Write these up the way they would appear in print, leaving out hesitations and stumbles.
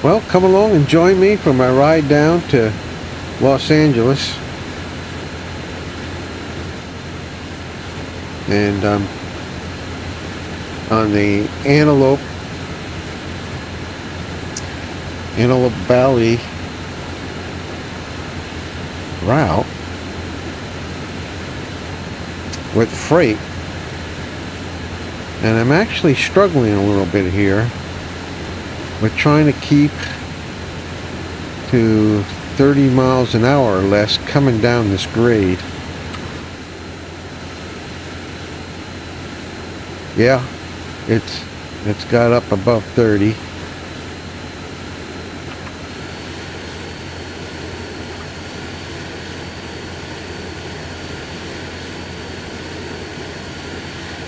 Well, come along and join me for my ride down to Los Angeles. And on the Antelope Valley route with freight. And I'm actually struggling a little bit here with trying to keep to 30 miles an hour or less coming down this grade. Yeah, it's got up above 30.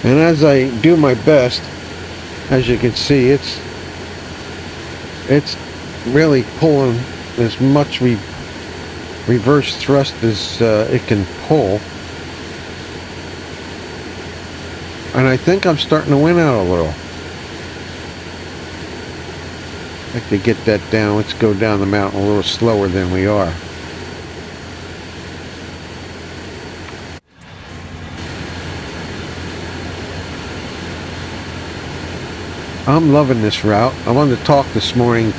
And as I do my best, as you can see, it's really pulling as much reverse thrust as it can pull. And I think I'm starting to win out a little. I'd like to get that down. Let's go down the mountain a little slower than we are. I'm loving this route. I wanted to talk this morning.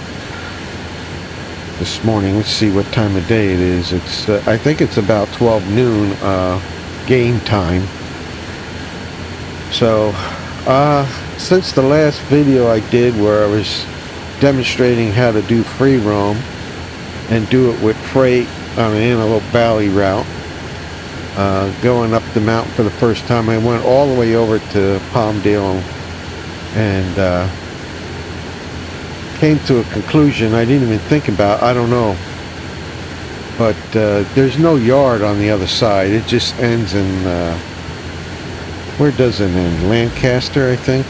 Let's see what time of day it is. It's I think it's about 12 noon game time. So since the last video I did where I was demonstrating how to do free roam and do it with freight on an Antelope Valley route, going up the mountain for the first time, I went all the way over to Palmdale and came to a conclusion I didn't even think about. I don't know, but there's no yard on the other side. It just ends in where does it end? Lancaster, I think.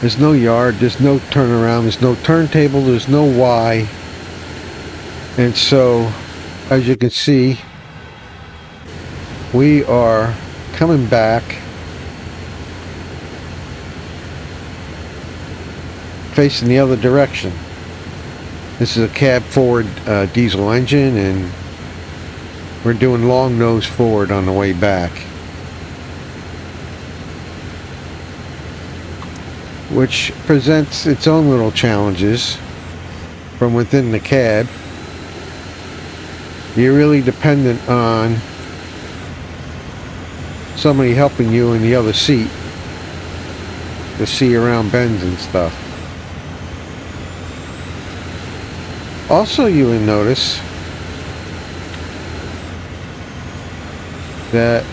There's no yard, there's no turnaround, there's no turntable, there's no Y. And so, as you can see, we are coming back facing the other direction. This is a cab forward diesel engine, and we're doing long nose forward on the way back, which presents its own little challenges from within the cab. You're really dependent on somebody helping you in the other seat to see around bends and stuff. Also, you will notice that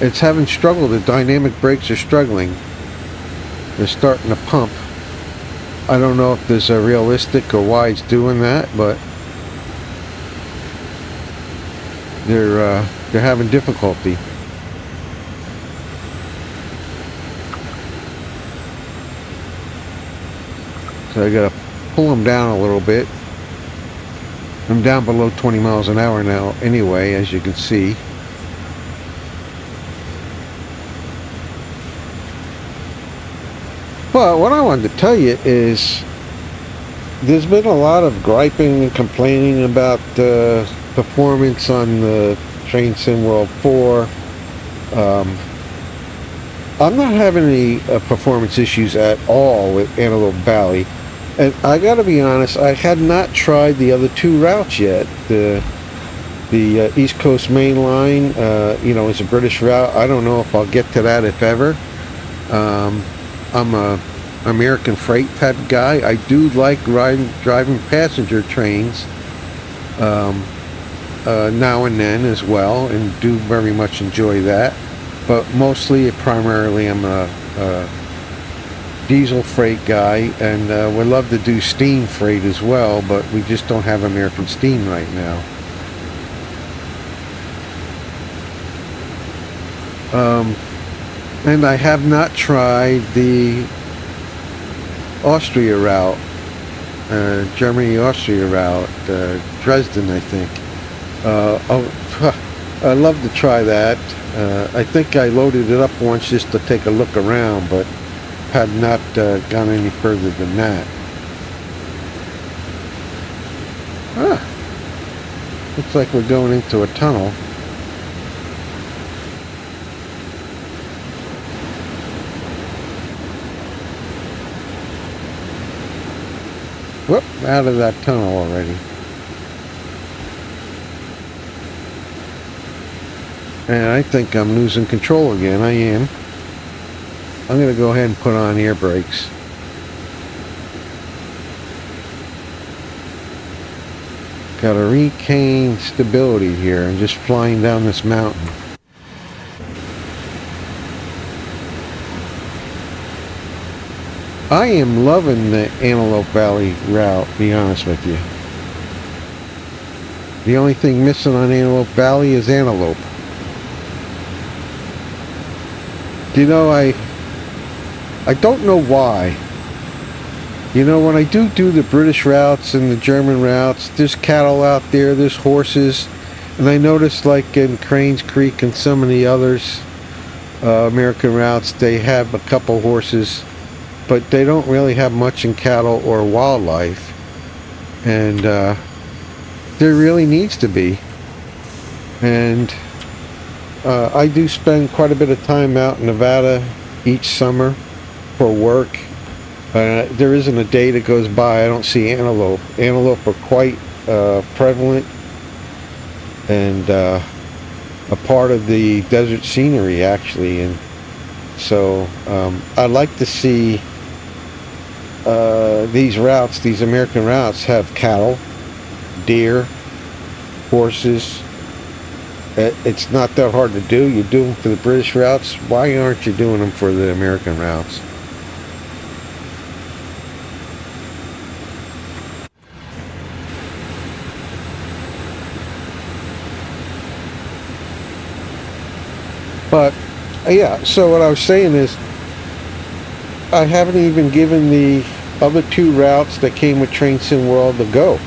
it's having struggle. The dynamic brakes are struggling. They're starting to pump. I don't know if there's a realistic or why it's doing that, but they're having difficulty. So I gotta pull them down a little bit. I'm down below 20 miles an hour now anyway, as you can see. But what I wanted to tell you is there's been a lot of griping and complaining about the performance on the Train Sim World 4. I'm not having any performance issues at all with Antelope Valley. And I gotta be honest, I had not tried the other two routes yet. The East Coast Main Line, is a British route. I don't know if I'll get to that, if ever. I'm a American freight type of guy. I do like driving passenger trains now and then as well, and do very much enjoy that. But primarily, I'm a diesel freight guy, and we love to do steam freight as well, but we just don't have American steam right now. And I have not tried the Austria route, Germany-Austria route, Dresden, I think. I'd love to try that. I think I loaded it up once just to take a look around, but had not gone any further than that. Looks like we're going into a tunnel. Whoop, out of that tunnel already. And I think I'm losing control again. I am. I'm going to go ahead and put on air brakes. Got to regain stability here and just flying down this mountain. I am loving the Antelope Valley route, to be honest with you. The only thing missing on Antelope Valley is antelope. You know, I don't know why. You know, when I do the British routes and the German routes, there's cattle out there, there's horses, and I noticed like in Cranes Creek and some of the others, American routes, they have a couple horses, but they don't really have much in cattle or wildlife, and there really needs to be. And I do spend quite a bit of time out in Nevada each summer for work. There isn't a day that goes by I don't see antelope. Antelope are quite prevalent and a part of the desert scenery, actually. And so I'd like to see these routes, these American routes, have cattle, deer, horses. It's not that hard to do. You do them for the British routes. Why aren't you doing them for the American routes? But yeah, so what I was saying is I haven't even given the other two routes that came with Train Sim World a go.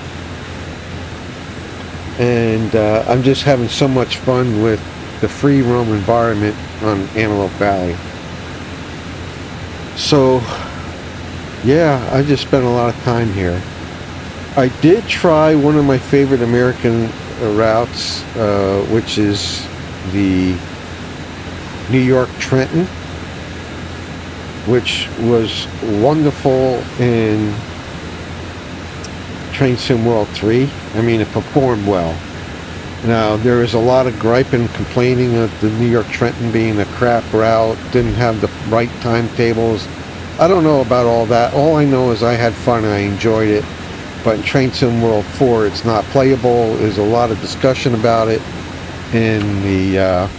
And I'm just having so much fun with the free roam environment on Antelope Valley. So yeah, I just spent a lot of time here. I did try one of my favorite American routes, which is the New York Trenton, which was wonderful in Train Sim World 3. I mean, it performed well. Now, there is a lot of gripe and complaining of the New York Trenton being a crap route, didn't have the right timetables. I don't know about all that. All I know is I had fun and I enjoyed it. But in Train Sim World 4, it's not playable. There's a lot of discussion about it in the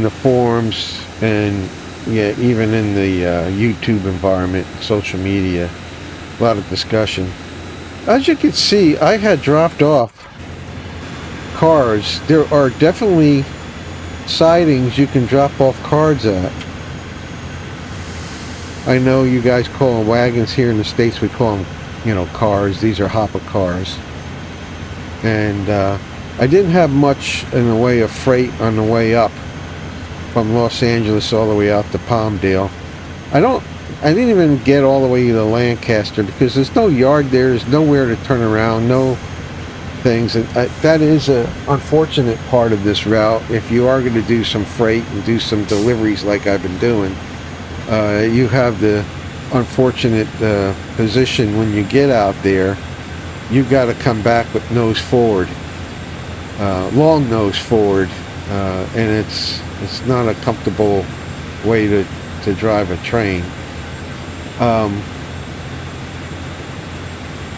forums, and yeah, even in the YouTube environment, social media, a lot of discussion. As you can see, I had dropped off cars. There are definitely sidings you can drop off cars at. I know you guys call them wagons. Here in the States we call them, you know, cars. These are hopper cars. And I didn't have much in the way of freight on the way up from Los Angeles all the way out to Palmdale. I didn't even get all the way to Lancaster because there's no yard there. There's nowhere to turn around, no things. And that is an unfortunate part of this route. If you are going to do some freight and do some deliveries like I've been doing, you have the unfortunate position when you get out there, you've got to come back with nose forward, long nose forward, and it's not a comfortable way to drive a train.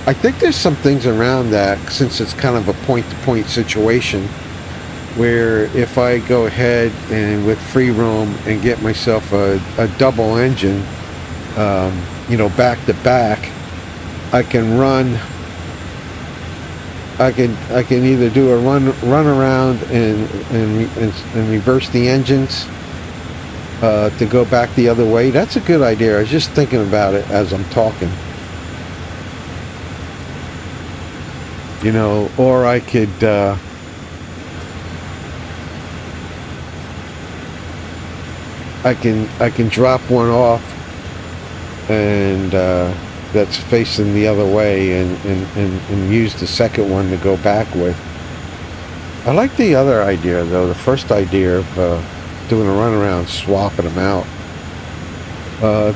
I think there's some things around that, since it's kind of a point-to-point situation, where if I go ahead and with free roam and get myself a double engine, you know, back to back, I can run. I can either do a run around and reverse the engines to go back the other way. That's a good idea. I was just thinking about it as I'm talking. you know, or I could I can drop one off and that's facing the other way, and use the second one to go back with. I like the other idea though, the first idea of doing a runaround, swapping them out.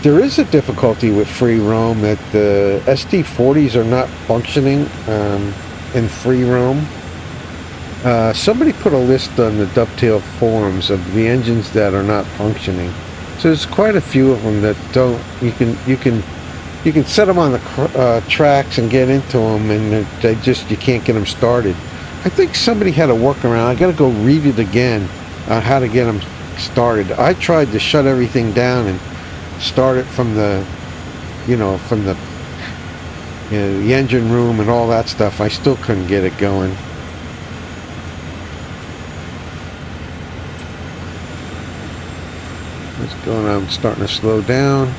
There is a difficulty with free roam that the SD40s are not functioning in free roam. Somebody put a list on the Dovetail forums of the engines that are not functioning. So there's quite a few of them that don't. You can set them on the tracks and get into them, and they just, you can't get them started. I think somebody had a workaround. I got to go read it again on how to get them started. I tried to shut everything down and start it from the, from the engine room and all that stuff. I still couldn't get it going. What's going on? I'm starting to slow down.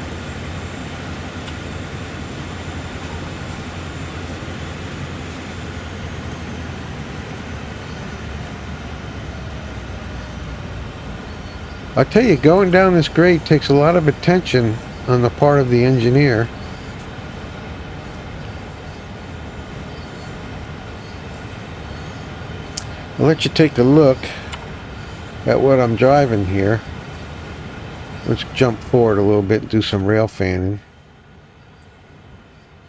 I tell you, going down this grade takes a lot of attention on the part of the engineer. I'll let you take a look at what I'm driving here. Let's jump forward a little bit and do some rail fanning.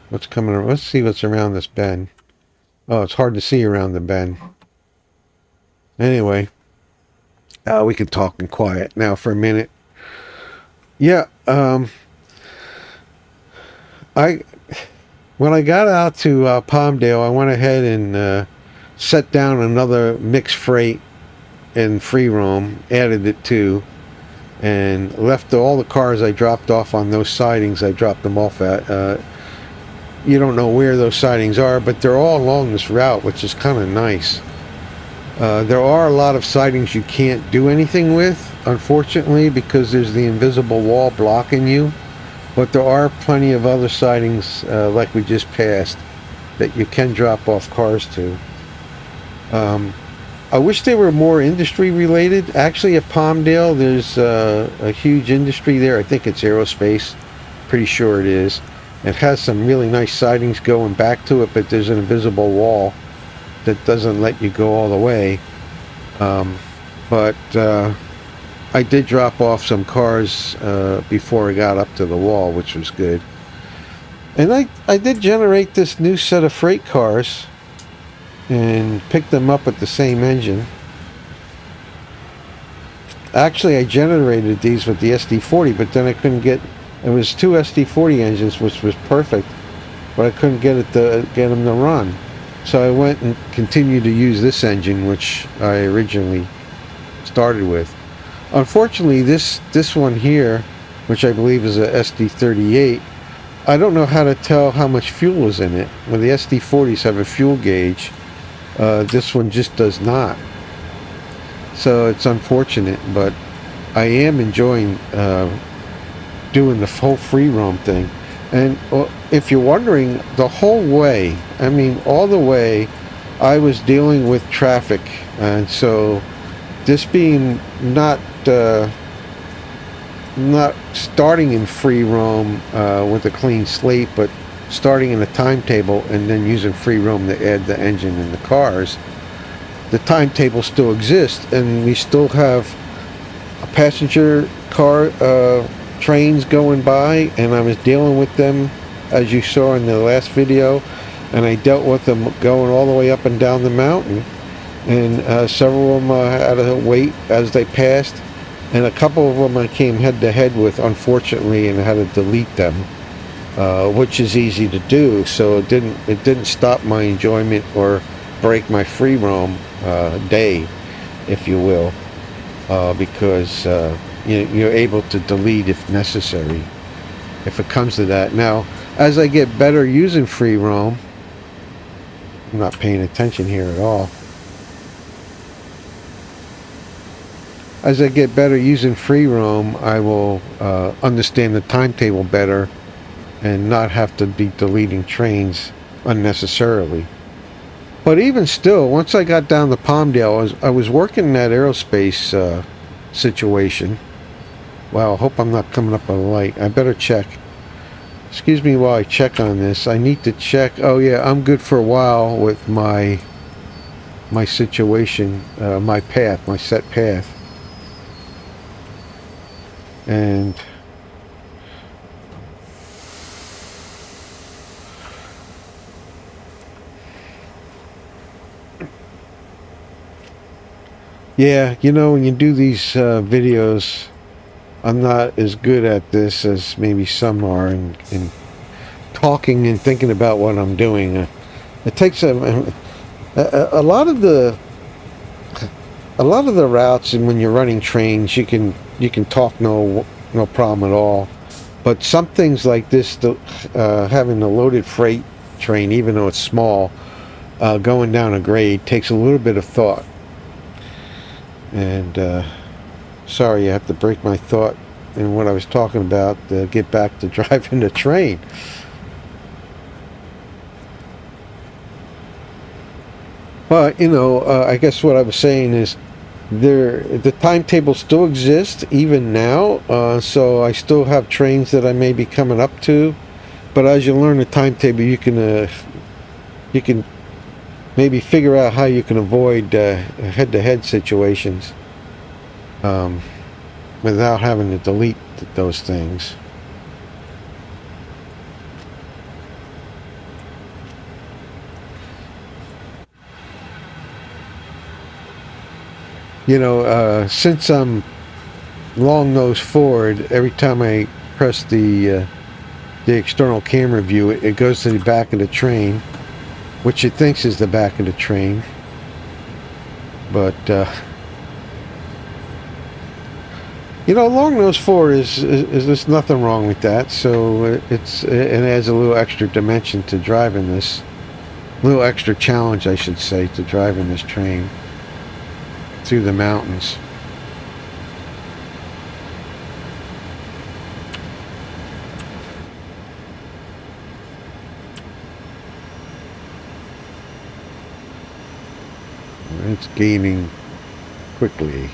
What's coming around? Let's see what's around this bend. Oh, it's hard to see around the bend. Anyway, we can talk in quiet now for a minute. Yeah, when I got out to Palmdale, I went ahead and set down another mixed freight and free roam, added it to, and left all the cars I dropped off on those sidings. I dropped them off at. You don't know where those sidings are, but they're all along this route, which is kind of nice. There are a lot of sidings you can't do anything with, unfortunately, because there's the invisible wall blocking you. But there are plenty of other sidings, like we just passed, that you can drop off cars to. I wish they were more industry related. Actually, at Palmdale, there's a huge industry there. I think it's aerospace. Pretty sure it is. It has some really nice sidings going back to it, but there's an invisible wall that doesn't let you go all the way. But I did drop off some cars before I got up to the wall, which was good. And I did generate this new set of freight cars and pick them up with the same engine. Actually, I generated these with the SD40, but then I couldn't get. It was two SD40 engines, which was perfect, but I couldn't get them to run. So I went and continued to use this engine, which I originally started with. Unfortunately, this one here, which I believe is a SD38, I don't know how to tell how much fuel is in it. When the SD40s have a fuel gauge, this one just does not. So it's unfortunate, but I am enjoying doing the whole free roam thing. And if you're wondering, the whole way, I mean all the way, I was dealing with traffic, and so this being not starting in free roam with a clean slate, but starting in a timetable and then using free roam to add the engine and the cars, the timetable still exists, and we still have a passenger car trains going by, and I was dealing with them as you saw in the last video, and I dealt with them going all the way up and down the mountain, and several of them had to wait as they passed, and a couple of them I came head to head with, unfortunately, and I had to delete them, which is easy to do. So it didn't stop my enjoyment or break my free roam day, if you will, because you're able to delete if necessary, if it comes to that. Now, as I get better using free roam, I'm not paying attention here at all. As I get better using free roam, I will understand the timetable better and not have to be deleting trains unnecessarily. But even still, once I got down to Palmdale, I was working in that aerospace situation. Wow, I hope I'm not coming up on a light. I better check. Excuse me while I check on this. I need to check. Oh yeah, I'm good for a while with my situation, my path, my set path. And yeah, you know, when you do these videos, I'm not as good at this as maybe some are in talking and thinking about what I'm doing. It takes a lot of the routes, and when you're running trains, you can talk no problem at all. But some things like this, having a loaded freight train, even though it's small, going down a grade takes a little bit of thought. And sorry, I have to break my thought in what I was talking about to get back to driving the train. But, you know, I guess what I was saying is the timetable still exists even now, so I still have trains that I may be coming up to. But as you learn the timetable, you can maybe figure out how you can avoid head-to-head situations without having to delete those things. You know, since I'm long nose forward, every time I press the external camera view, it goes to the back of the train, which it thinks is the back of the train. But you know, long nose forward is there's nothing wrong with that. So it adds a little extra dimension to driving this, a little extra challenge, I should say, to driving this train through the mountains. It's gaining quickly.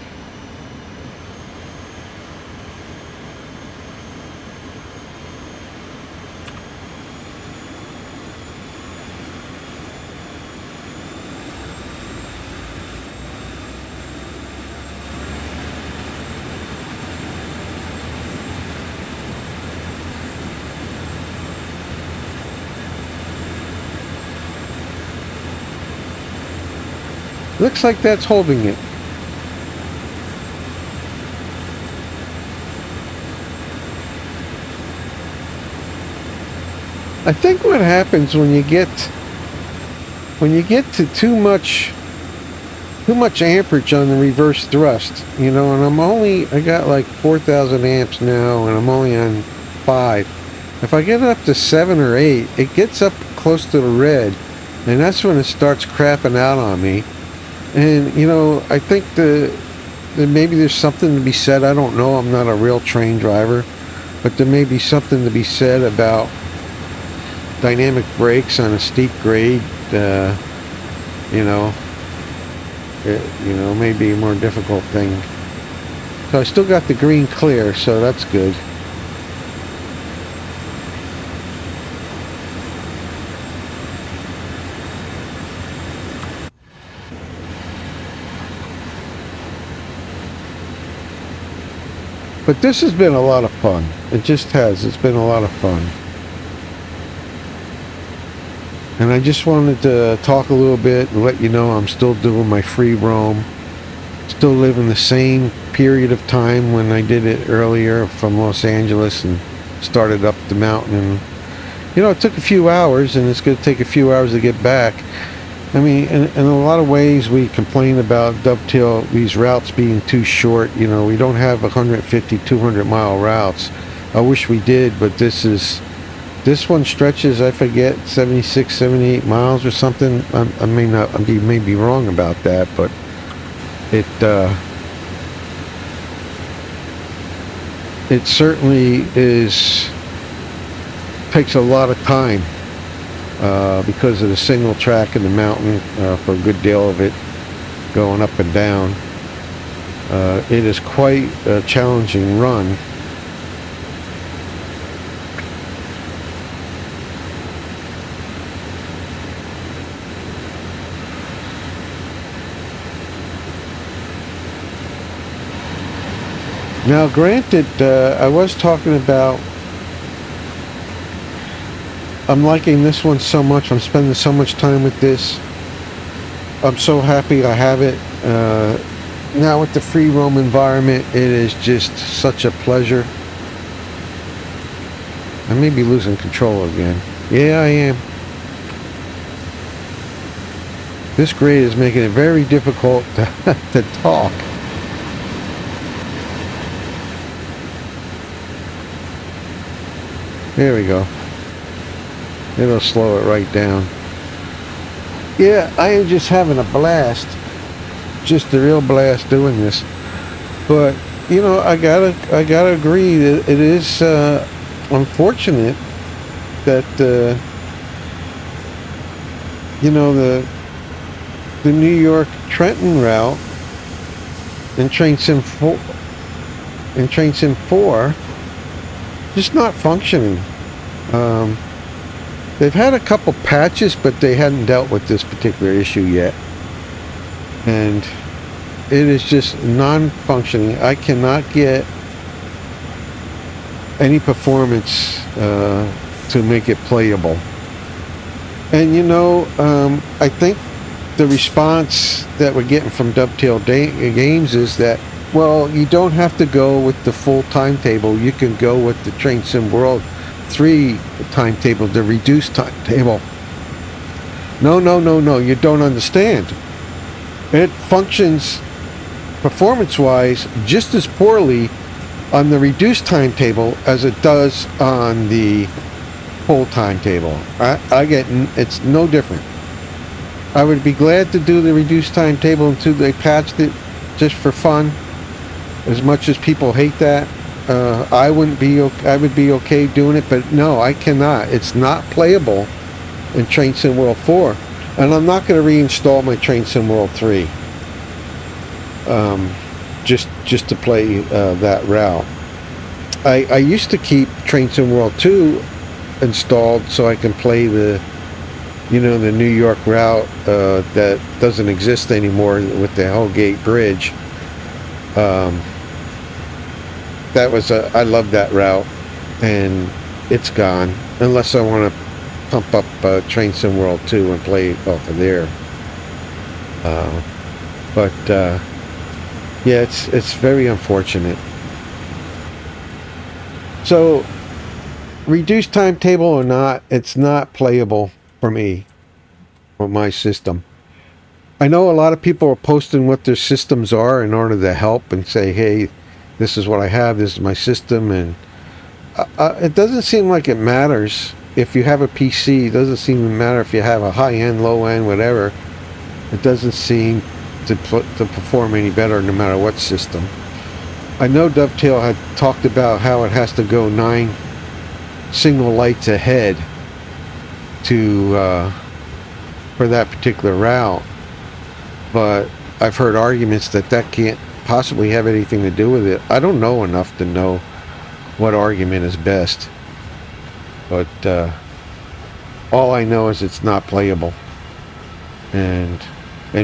Looks like that's holding it. I think what happens when you get to too much amperage on the reverse thrust, you know, and I got like 4,000 amps now, and I'm only on 5. If I get it up to 7 or 8, it gets up close to the red, and that's when it starts crapping out on me. And, you know, I think that maybe there's something to be said. I don't know. I'm not a real train driver. But there may be something to be said about dynamic brakes on a steep grade. You know, maybe a more difficult thing. So I still got the green clear, so that's good. But this has been a lot of fun. It just has. It's been a lot of fun. And I just wanted to talk a little bit and let you know I'm still doing my free roam. Still living the same period of time when I did it earlier from Los Angeles and started up the mountain. And, you know, it took a few hours, and it's going to take a few hours to get back. I mean, in a lot of ways, we complain about dovetail, these routes being too short. You know, we don't have 150, 200 mile routes. I wish we did, but this one stretches, I forget, 76, 78 miles or something. I may be wrong about that, but it certainly takes a lot of time because of the single track in the mountain for a good deal of it going up and down. It is quite a challenging run. Now, granted, I was talking about I'm liking this one so much. I'm spending so much time with this. I'm so happy I have it. Now with the free roam environment, it is just such a pleasure. I may be losing control again. Yeah, I am. This grade is making it very difficult to talk. There we go. It'll slow it right down. Yeah, I am just having a blast. Just a real blast doing this. But, you know, I gotta agree that it is unfortunate that you know, the New York Trenton route and Train Sim 4 just not functioning. They've had a couple patches, but they hadn't dealt with this particular issue yet. And it is just non-functioning. I cannot get any performance to make it playable. And you know, I think the response that we're getting from Dovetail Games is that, well, you don't have to go with the full timetable. You can go with the Train Sim World 3 timetable, the reduced timetable. No, you don't understand. It functions performance-wise just as poorly on the reduced timetable as it does on the full timetable. I get it's no different. I would be glad to do the reduced timetable until they patched it just for fun. As much as people hate that, I would be okay doing it, but no, I cannot. It's not playable in Train Sim World 4, and I'm not going to reinstall my Train Sim World 3 just to play that route. I used to keep Train Sim World 2 installed so I can play the New York route that doesn't exist anymore with the Hellgate Bridge. I love that route, and it's gone unless I want to pump up Train Sim World 2 and play it off of there. Yeah, it's very unfortunate. So, reduced timetable or not, it's not playable for me, for my system. I know a lot of people are posting what their systems are in order to help and say, hey, this is what I have, this is my system, and it doesn't seem like it matters if you have a PC. It doesn't seem to matter if you have a high-end, low-end, whatever. It doesn't seem to perform any better no matter what system. I know Dovetail had talked about how it has to go 9 single lights ahead to for that particular route, but I've heard arguments that can't possibly have anything to do with it. I don't know enough to know what argument is best, but all I know is it's not playable, and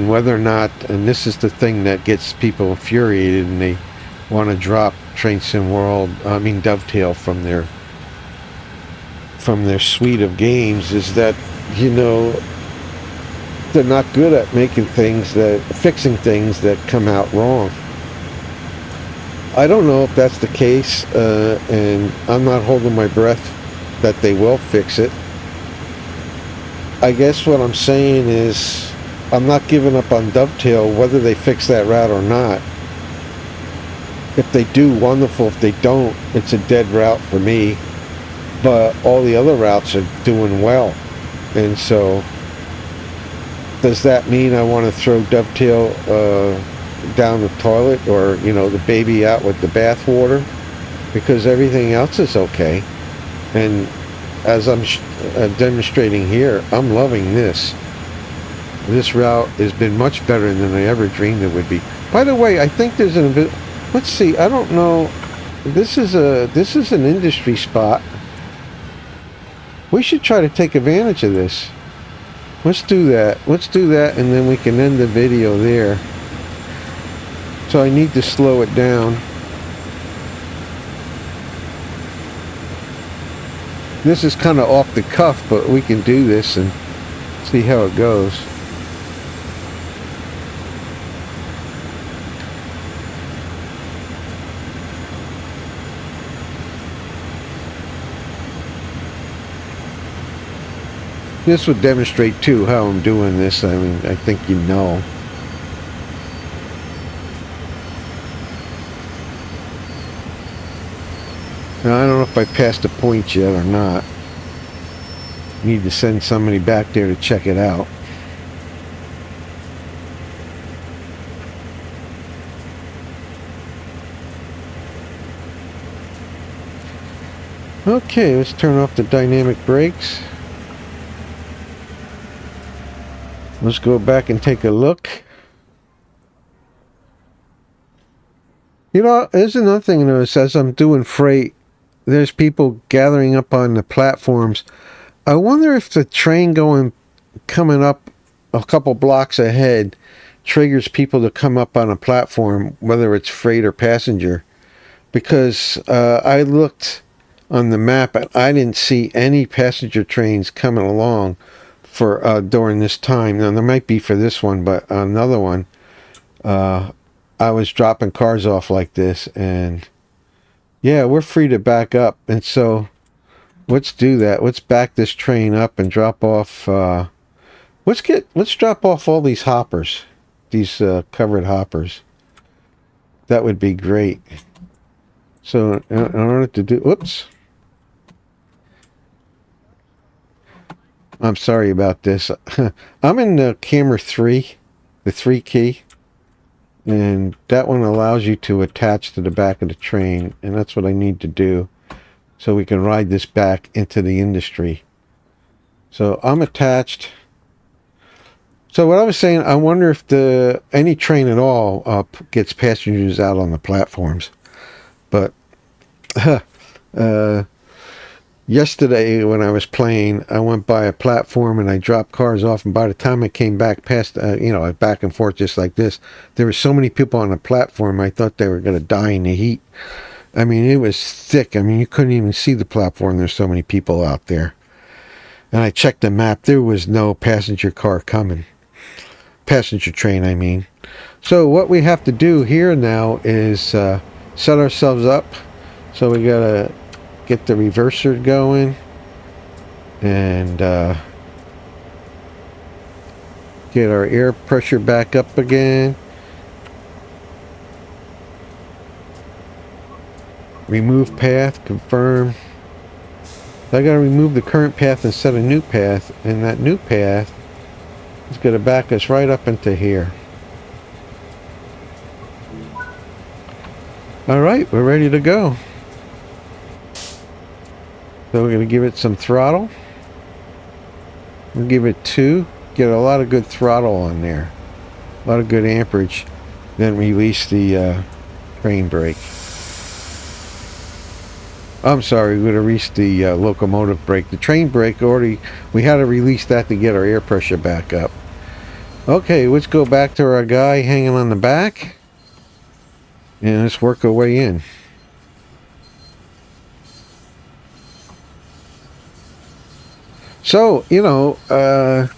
whether or not, and this is the thing that gets people infuriated, and they want to drop Dovetail from their suite of games, is that, you know, they're not good at fixing things that come out wrong. I don't know if that's the case, and I'm not holding my breath that they will fix it. I guess what I'm saying is I'm not giving up on Dovetail whether they fix that route or not. If they do, wonderful. If they don't, it's a dead route for me. But all the other routes are doing well. And so, does that mean I want to throw Dovetail down the toilet, or, you know, the baby out with the bathwater? Because everything else is okay. And as demonstrating here. I'm loving this. This route has been much better than I ever dreamed it would be. By the way, I think there's let's see, I don't know. This is an industry spot. We should try to take advantage of this. Let's do that. Let's do that, and then we can end the video there. So I need to slow it down. This is kind of off the cuff, but we can do this and see how it goes. This would demonstrate too how I'm doing this. I mean, I think you know. Now, I don't know if I passed the point yet or not. Need to send somebody back there to check it out. Okay, let's turn off the dynamic brakes. Let's go back and take a look. You know, there's another thing I noticed as I'm doing freight. There's people gathering up on the platforms. I wonder if the train coming up a couple blocks ahead triggers people to come up on a platform, whether it's freight or passenger. Because I looked on the map and I didn't see any passenger trains coming along for during this time. Now there might be for this one, but another one, I was dropping cars off like this, and yeah, we're free to back up. And so let's do that. Let's back this train up and drop off. Let's drop off all these hoppers, these covered hoppers. That would be great. So in order to do, whoops. I'm sorry about this. I'm in the camera 3, the 3 key, and that one allows you to attach to the back of the train, and that's what I need to do so we can ride this back into the industry. So I'm attached. So what I was saying, I wonder if any train at all gets passengers out on the platforms. But yesterday when I was playing, I went by a platform and I dropped cars off, and by the time I came back past, back and forth just like this, there were so many people on the platform, I thought they were going to die in the heat. I mean, it was thick. I mean, you couldn't even see the platform. There's so many people out there. And I checked the map. There was no passenger car coming. Passenger train, I mean. So what we have to do here now is set ourselves up. So we got to get the reverser going and get our air pressure back up again. Remove path, confirm. I got to remove the current path and set a new path, and that new path is going to back us right up into here. Alright, we're ready to go. So we're going to give it some throttle. We'll give it 2. Get a lot of good throttle on there. A lot of good amperage. Then release the train brake. I'm sorry, we're going to release the locomotive brake. The train brake we had to release that to get our air pressure back up. Okay, let's go back to our guy hanging on the back. And let's work our way in. So, there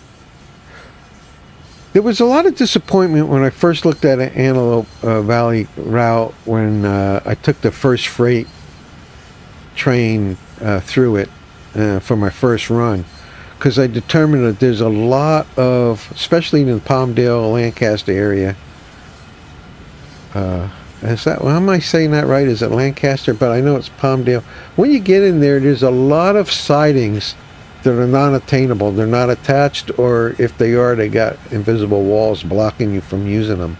was a lot of disappointment when I first looked at an Antelope Valley route when I took the first freight train through it for my first run, because I determined that there's a lot of, especially in the Palmdale, Lancaster area. Am I saying that right? Is it Lancaster? But I know it's Palmdale. When you get in there, there's a lot of sidings that are non-attainable. They're not attached, or if they are, they got invisible walls blocking you from using them.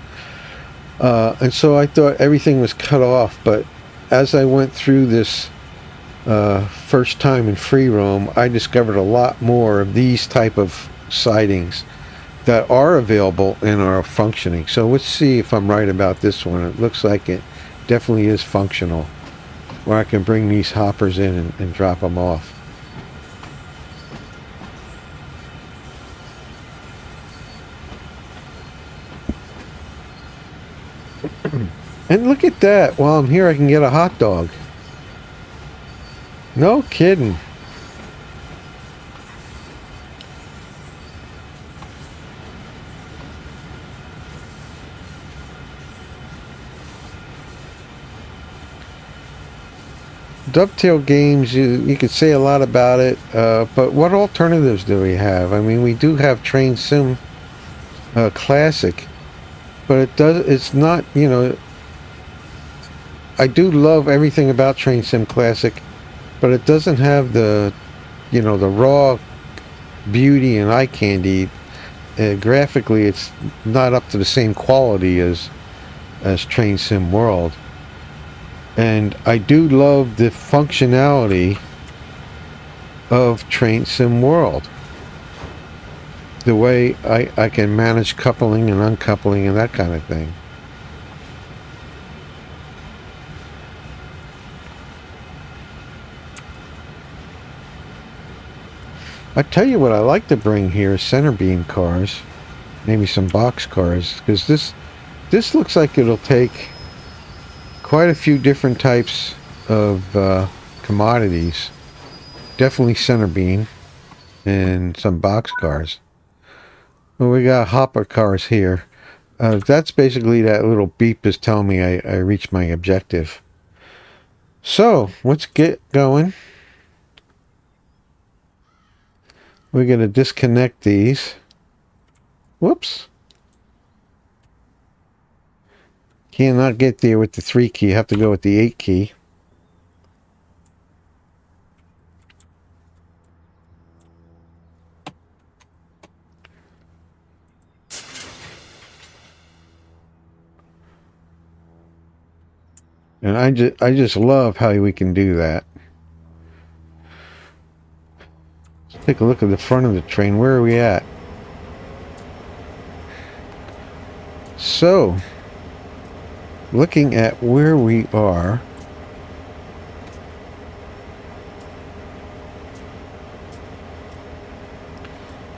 And so I thought everything was cut off, but as I went through this first time in free roam, I discovered a lot more of these type of sidings that are available and are functioning. So let's see if I'm right about this one. It looks like it definitely is functional, where I can bring these hoppers in and drop them off. And look at that. While I'm here, I can get a hot dog. No kidding. Dovetail games, you could say a lot about it, but what alternatives do we have? I mean, we do have Train Sim Classic, but it's not, you know, I do love everything about Train Sim Classic, but it doesn't have the, you know, the raw beauty and eye candy. Graphically, it's not up to the same quality as Train Sim World. And I do love the functionality of Train Sim World. The way I can manage coupling and uncoupling and that kind of thing. I tell you what I like to bring here is center beam cars. Maybe some box cars. Because this looks like it'll take quite a few different types of commodities. Definitely center beam and some box cars. Well, we got hopper cars here. That's basically that little beep is telling me I reached my objective. So let's get going. We're going to disconnect these. Whoops. Cannot get there with the 3 key. Have to go with the 8 key. And I just love how we can do that. Let's take a look at the front of the train. Where are we at? So, looking at where we are,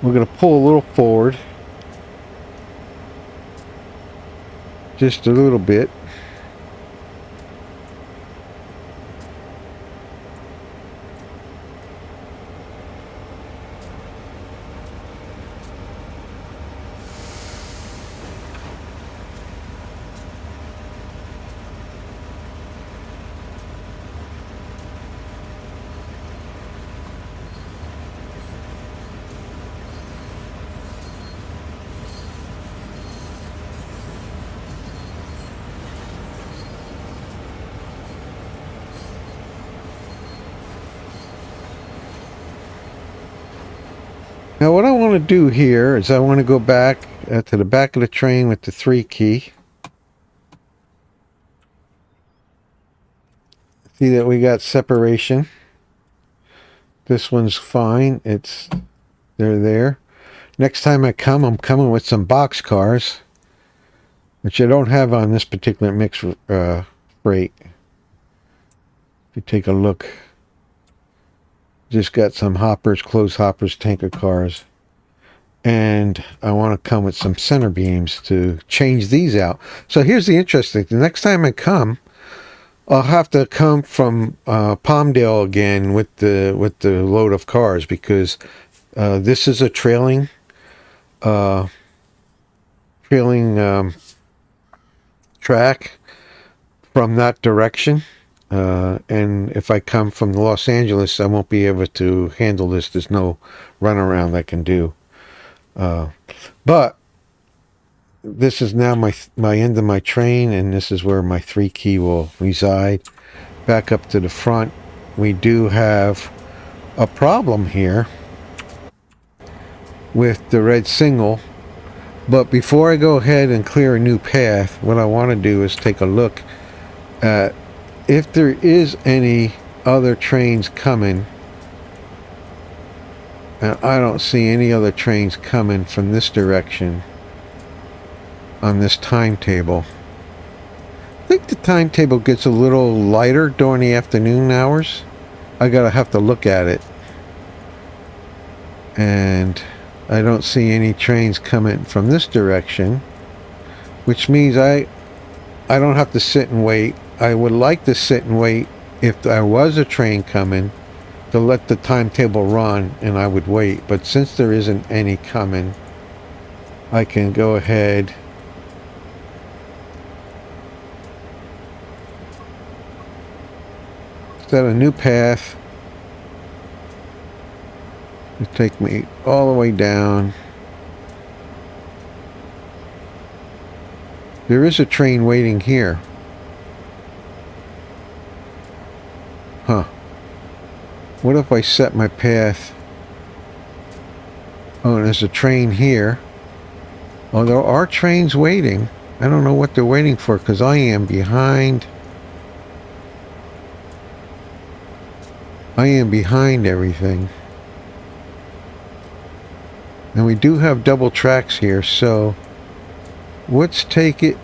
we're going to pull a little forward. Just a little bit. Now what I want to do here is I want to go back to the back of the train with the 3 key. See that we got separation. This one's fine. They're there. Next time I come, I'm coming with some box cars, which I don't have on this particular mix freight. If you take a look, just got some hoppers, closed hoppers, tanker cars. And I want to come with some center beams to change these out. So here's the interesting thing. The next time I come, I'll have to come from Palmdale again with the load of cars, because this is a trailing track from that direction. And if I come from Los Angeles, I won't be able to handle this. There's no runaround I can do. But this is now my end of my train, and this is where my 3 key will reside. Back up to the front, we do have a problem here with the red single. But before I go ahead and clear a new path, what I want to do is take a look at if there is any other trains coming. And I don't see any other trains coming from this direction on this timetable. I think the timetable gets a little lighter during the afternoon hours. I gotta have to look at it. And I don't see any trains coming from this direction, which means I don't have to sit and wait. I would like to sit and wait if there was a train coming to let the timetable run, and I would wait. But since there isn't any coming, I can go ahead set a new path. It take me all the way down. There is a train waiting here. Huh. What if I set my path? Oh, there's a train here. Oh, there are trains waiting. I don't know what they're waiting for because I am behind. I am behind everything. And we do have double tracks here, so let's take it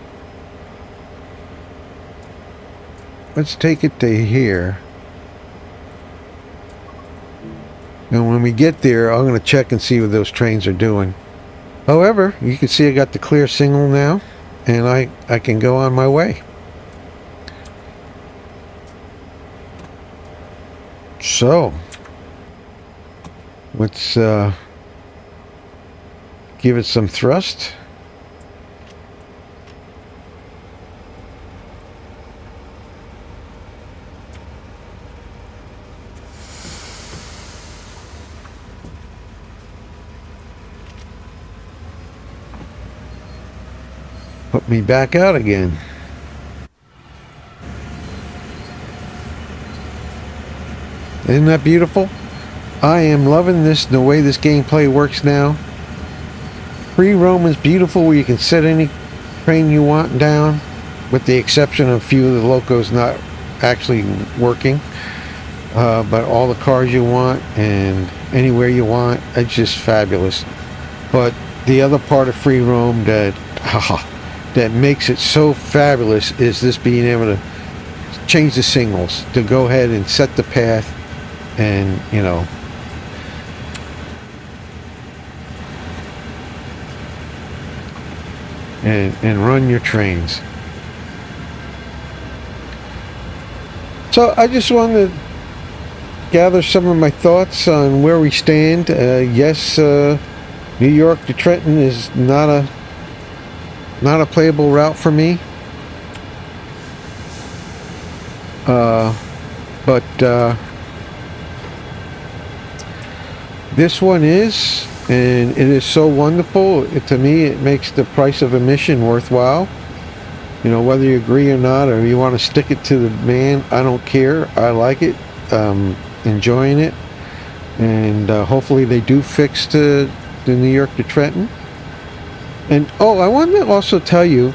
to here. And when we get there, I'm going to check and see what those trains are doing. However, you can see I got the clear signal now, and I can go on my way. So, let's give it some thrust. Put me back out again. Isn't that beautiful? I am loving this, the way this gameplay works now. Free roam is beautiful, where you can set any train you want down, with the exception of a few of the locos not actually working. But all the cars you want and anywhere you want, it's just fabulous. But the other part of free roam that makes it so fabulous is this being able to change the signals, to go ahead and set the path, and you know, and run your trains. So I just wanted to gather some of my thoughts on where we stand. Yes, New York to Trenton is not a playable route for me. But this one is, and it is so wonderful. To me, it makes the price of admission worthwhile. You know, whether you agree or not, or you want to stick it to the man, I don't care. I like it. Enjoying it. And hopefully they do fix the New York to Trenton. And I wanted to also tell you,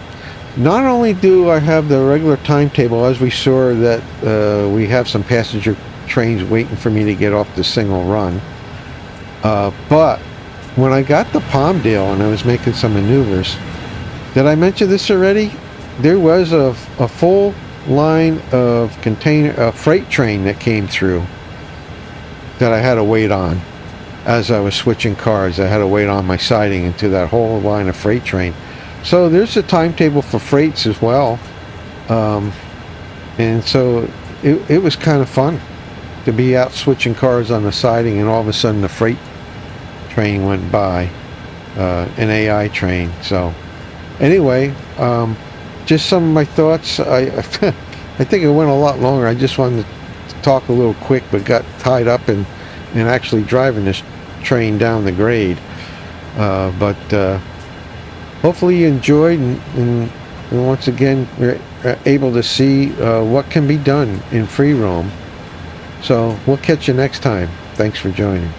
not only do I have the regular timetable, as we saw that we have some passenger trains waiting for me to get off the single run, but when I got to Palmdale and I was making some maneuvers, did I mention this already? There was a full line of freight train that came through that I had to wait on. As I was switching cars, I had to wait on my siding into that whole line of freight train. So there's a timetable for freights as well. And so it was kind of fun to be out switching cars on the siding, and all of a sudden the freight train went by, an AI train. So anyway, just some of my thoughts. I think it went a lot longer. I just wanted to talk a little quick, but got tied up in actually driving this train down the grade. But hopefully you enjoyed, and once again we're able to see what can be done in free roam. So we'll catch you next time. Thanks for joining.